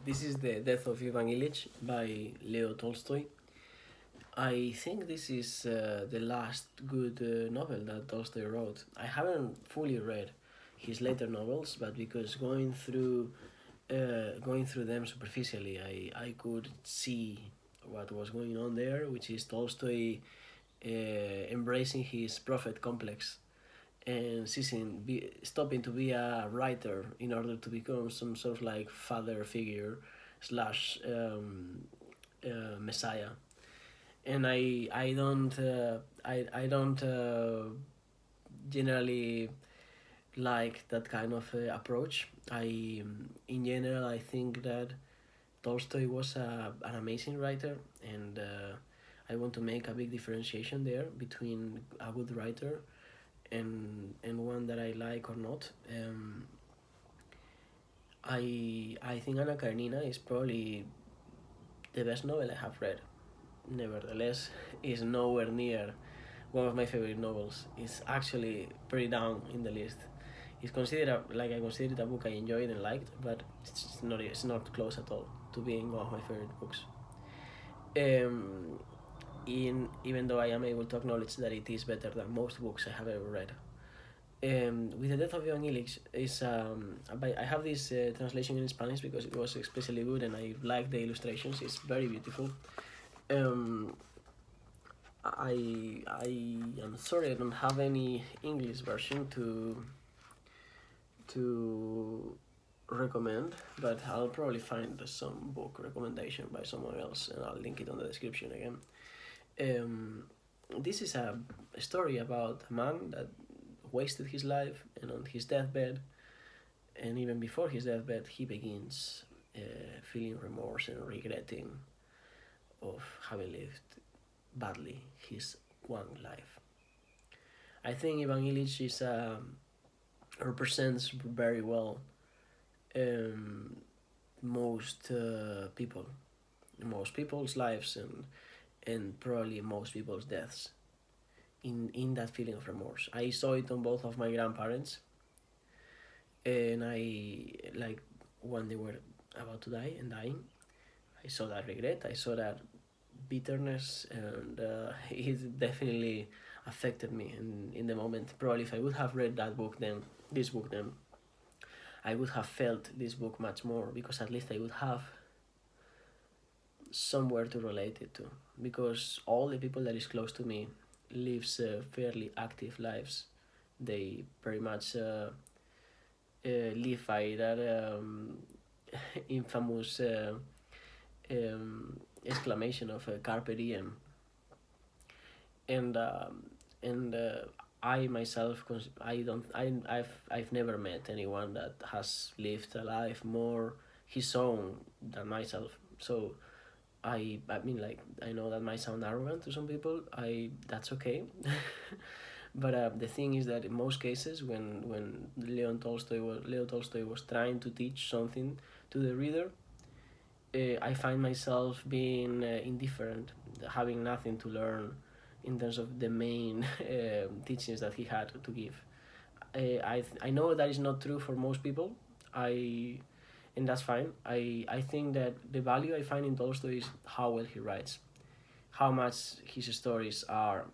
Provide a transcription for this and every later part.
This is The Death of Ivan Ilyich by Leo Tolstoy. I think this is the last good novel that Tolstoy wrote. I haven't fully read his later novels, but because going through them superficially, I could see what was going on there, which is Tolstoy embracing his prophet complex and stopping to be a writer in order to become some sort of like father figure slash messiah. And I don't generally like that kind of approach. In general, I think that Tolstoy was an amazing writer, and I want to make a big differentiation there between a good writer and one that I like or not. I think Anna Karenina is probably the best novel I have read. Nevertheless, is nowhere near one of my favorite novels. It's actually pretty down in the list. It's considered I consider it a book I enjoyed and liked, but it's not close at all to being one of my favorite books. Um, even though I am able to acknowledge that it is better than most books I have ever read. With the death of Ivan Illich I have this translation in Spanish because it was especially good and I like the illustrations. It's very beautiful. Um, I am sorry I don't have any English version to recommend, but I'll probably find some book recommendation by someone else and I'll link it on the description again. Um, this is a story about a man that wasted his life, and on his deathbed, and even before his deathbed, he begins feeling remorse and regretting of having lived badly his one life. I think Ivan Illich represents very well um, most people, most people's lives, and probably most people's deaths in that feeling of remorse. I saw it on both of my grandparents, and I like when they were about to die and dying. I saw that regret. I saw that bitterness, and it definitely affected me in the moment. Probably, if I would have read this book then, I would have felt this book much more because at least I would have somewhere to relate it to. Because all the people that is close to me lives fairly active lives. They very much live by that infamous exclamation of "carpe diem," and I myself, I don't, I've never met anyone that has lived a life more his own than myself. So I mean, like, I know that might sound arrogant to some people. That's okay. But the thing is that in most cases, when Leo Tolstoy was trying to teach something to the reader, I find myself being indifferent, having nothing to learn in terms of the main teachings that he had to give. I know that is not true for most people. And that's fine. I think that the value I find in Tolstoy is how well he writes, how much his stories are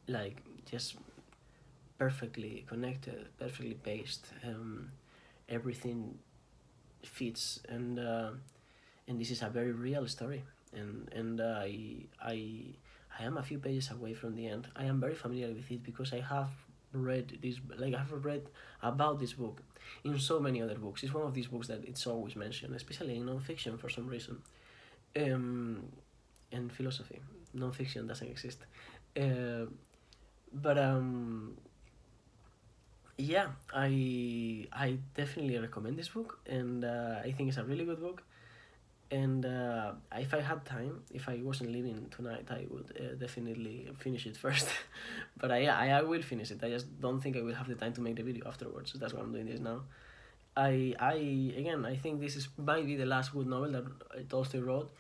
like just perfectly connected, perfectly paced. Everything fits, and this is a very real story. And I am a few pages away from the end. I am very familiar with it because I have read this, like I've read about this book in so many other books. It's one of these books that it's always mentioned, especially in non-fiction for some reason. Um, and philosophy, non-fiction doesn't exist. Uh, but yeah, I definitely recommend this book, and I think it's a really good book. And if I had time, if I wasn't leaving tonight, I would definitely finish it first. But I will finish it. I just don't think I will have the time to make the video afterwards. So that's why I'm doing this now. I again, I think this is might be the last good novel that Tolstoy wrote.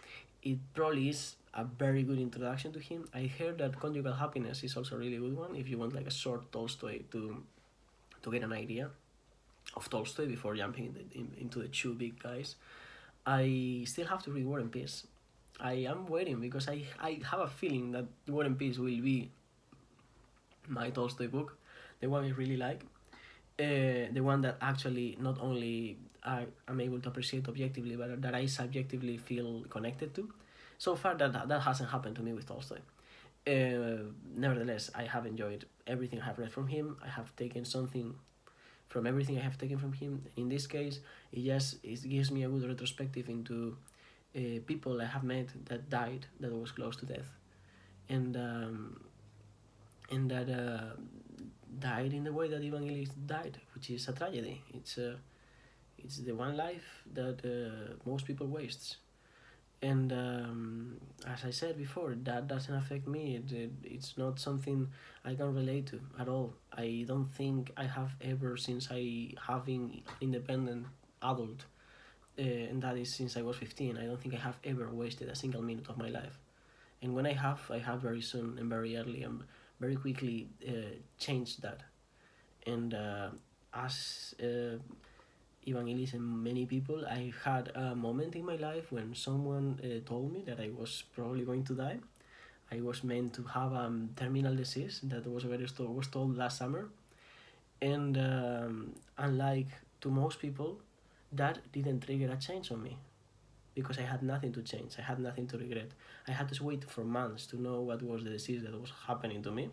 It probably is a very good introduction to him. I heard that Conjugal Happiness is also a really good one if you want like a short Tolstoy to get an idea. of Tolstoy before jumping into the two big guys. I still have to read War and Peace. I am waiting because I have a feeling that War and Peace will be my Tolstoy book, the one I really like, the one that actually not only I'm able to appreciate objectively, but that I subjectively feel connected to. So far, that hasn't happened to me with Tolstoy. Nevertheless, I have enjoyed everything I have read from him. I have taken something from everything I have taken from him. In this case, it gives me a good retrospective into people I have met that died, that was close to death, and that died in the way that Ivan Illich died, which is a tragedy. It's the one life that most people wastes. And as I said before, that doesn't affect me. It's not something I can relate to at all. I don't think I have ever, since I have been independent adult, and that is since I was 15, I don't think I have ever wasted a single minute of my life. And when I have very soon and very early and very quickly changed that. And as Ivan Illich and many people, I had a moment in my life when someone told me that I was probably going to die. I was meant to have a terminal disease that was told last summer, and unlike to most people, that didn't trigger a change on me because I had nothing to change. I had nothing to regret. I had to wait for months to know what was the disease that was happening to me.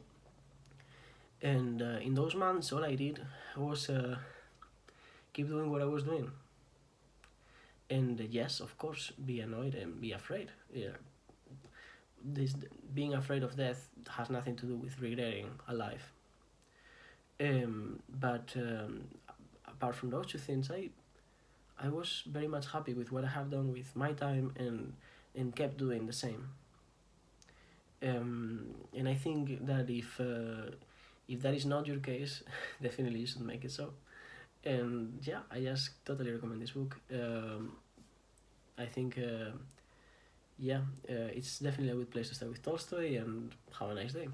And in those months, all I did was keep doing what I was doing. And yes, of course, be annoyed and be afraid. Yeah. This being afraid of death has nothing to do with regretting a life. But apart from those two things, I was very much happy with what I have done with my time and kept doing the same. And I think that if that is not your case, definitely you should make it so. And yeah, I just totally recommend this book. I think yeah, it's definitely a good place to start with Tolstoy, and have a nice day.